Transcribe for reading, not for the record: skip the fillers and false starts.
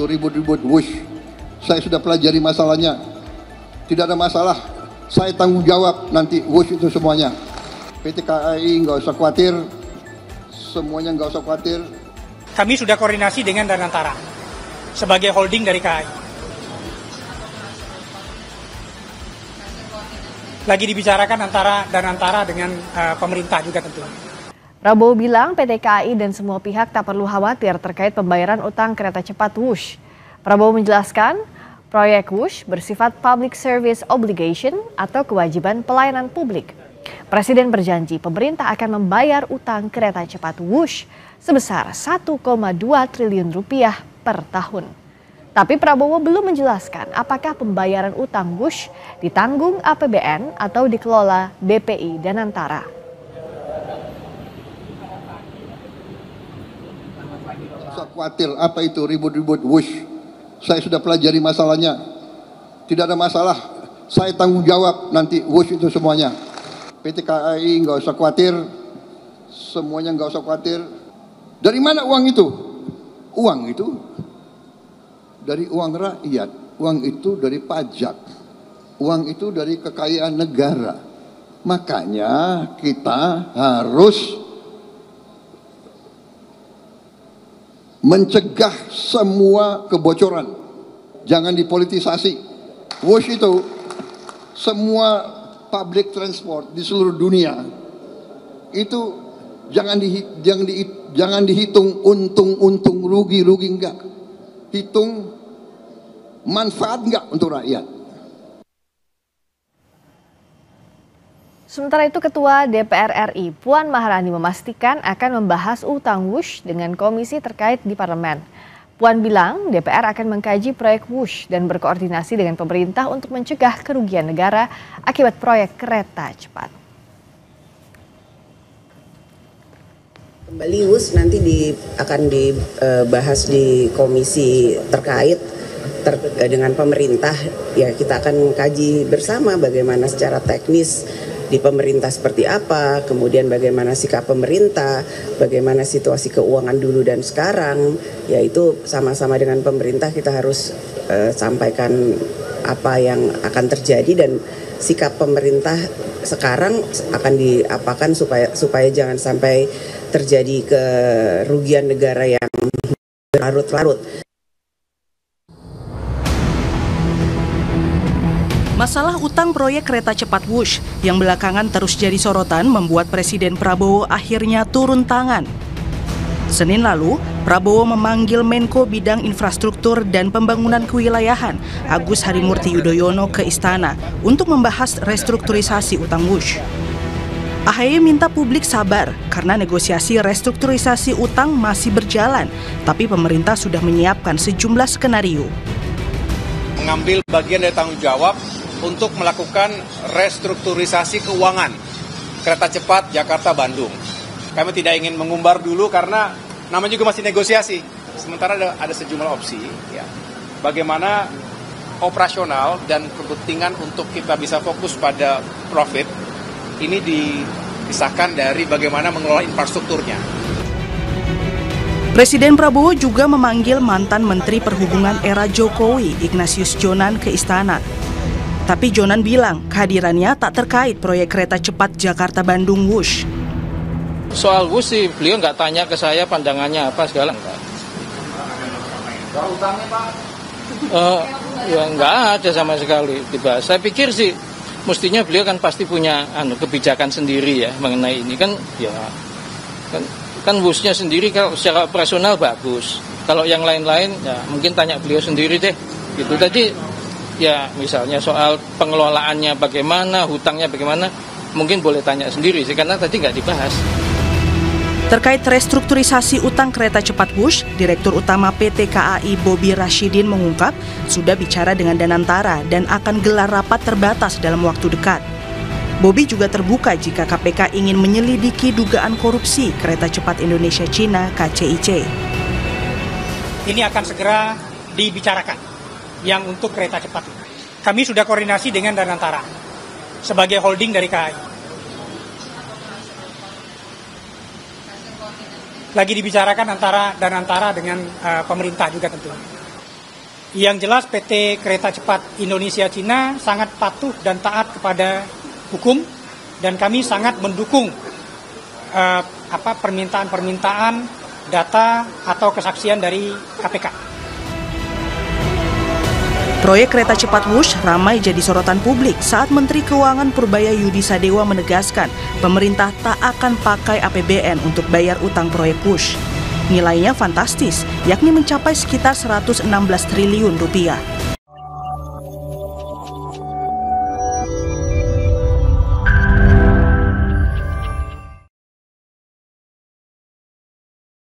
itu ribut-ribut wush. Saya sudah pelajari masalahnya. Tidak ada masalah. Saya tanggung jawab nanti wush itu semuanya. PT KAI nggak usah khawatir. Semuanya nggak usah khawatir. Kami sudah koordinasi dengan Danantara sebagai holding dari KAI. Lagi dibicarakan antara Danantara dengan pemerintah juga tentu. Prabowo bilang PT KAI dan semua pihak tak perlu khawatir terkait pembayaran utang kereta cepat Wush. Prabowo menjelaskan, proyek Wush bersifat public service obligation atau kewajiban pelayanan publik. Presiden berjanji pemerintah akan membayar utang kereta cepat Wush sebesar 1,2 triliun rupiah per tahun. Tapi Prabowo belum menjelaskan apakah pembayaran utang Wush ditanggung APBN atau dikelola BPI Danantara. Usah khawatir apa itu ribut-ribut wush. Saya sudah pelajari masalahnya. Tidak ada masalah. Saya tanggung jawab nanti wush itu semuanya. PT KAI nggak usah khawatir. Semuanya nggak usah khawatir. Dari mana uang itu? Uang itu dari uang rakyat. Uang itu dari pajak. Uang itu dari kekayaan negara. Makanya kita harus mencegah semua kebocoran. Jangan dipolitisasi. Wush itu semua public transport di seluruh dunia itu jangan dihitung untung rugi enggak. Hitung manfaat enggak untuk rakyat. Sementara itu Ketua DPR RI Puan Maharani memastikan akan membahas utang Wush dengan komisi terkait di parlemen. Puan bilang DPR akan mengkaji proyek Wush dan berkoordinasi dengan pemerintah untuk mencegah kerugian negara akibat proyek kereta cepat. Kembali Wush nanti akan dibahas di komisi terkait dengan pemerintah. Ya, kita akan kaji bersama bagaimana secara teknis di pemerintah seperti apa, kemudian bagaimana sikap pemerintah, bagaimana situasi keuangan dulu dan sekarang, yaitu sama-sama dengan pemerintah kita harus sampaikan apa yang akan terjadi dan sikap pemerintah sekarang akan diapakan supaya jangan sampai terjadi kerugian negara yang berlarut-larut. Masalah utang proyek kereta cepat Wush yang belakangan terus jadi sorotan membuat Presiden Prabowo akhirnya turun tangan. Senin lalu, Prabowo memanggil Menko Bidang Infrastruktur dan Pembangunan Kewilayahan Agus Harimurti Yudhoyono ke istana untuk membahas restrukturisasi utang Wush. AHY minta publik sabar karena negosiasi restrukturisasi utang masih berjalan, tapi pemerintah sudah menyiapkan sejumlah skenario. Mengambil bagian dari tanggung jawab untuk melakukan restrukturisasi keuangan kereta cepat Jakarta-Bandung. Kami tidak ingin mengumbar dulu karena namanya juga masih negosiasi. Sementara ada sejumlah opsi, ya. Bagaimana operasional dan kepentingan untuk kita bisa fokus pada profit ini dipisahkan dari bagaimana mengelola infrastrukturnya. Presiden Prabowo juga memanggil mantan Menteri Perhubungan era Jokowi, Ignatius Jonan, ke istana. Tapi Jonan bilang kehadirannya tak terkait proyek kereta cepat Jakarta-Bandung Wush. Soal Wush sih beliau nggak tanya ke saya pandangannya apa segala enggak. Soal utangnya Pak? Ya nggak ada sama sekali dibahas. Saya pikir sih mestinya beliau kan pasti punya kebijakan sendiri ya mengenai ini kan ya kan Wush-nya sendiri kalau secara operasional bagus. Kalau yang lain-lain ya mungkin tanya beliau sendiri deh. Gitu tadi. Ya misalnya soal pengelolaannya bagaimana, hutangnya bagaimana, mungkin boleh tanya sendiri sih karena tadi nggak dibahas. Terkait restrukturisasi utang kereta cepat Wush, Direktur Utama PT KAI Bobi Rashidin mengungkap sudah bicara dengan Danantara dan akan gelar rapat terbatas dalam waktu dekat. Bobi juga terbuka jika KPK ingin menyelidiki dugaan korupsi kereta cepat Indonesia-Cina KCIC. Ini akan segera dibicarakan. Yang untuk kereta cepat. Kami sudah koordinasi dengan Danantara sebagai holding dari KAI. Lagi dibicarakan antara Danantara dengan pemerintah juga tentu. Yang jelas PT Kereta Cepat Indonesia Cina sangat patuh dan taat kepada hukum, dan kami sangat mendukung permintaan-permintaan data atau kesaksian dari KPK. Proyek kereta cepat Wush ramai jadi sorotan publik saat Menteri Keuangan Purbaya Yudi Sadewa menegaskan pemerintah tak akan pakai APBN untuk bayar utang proyek Wush. Nilainya fantastis, yakni mencapai sekitar 116 triliun rupiah.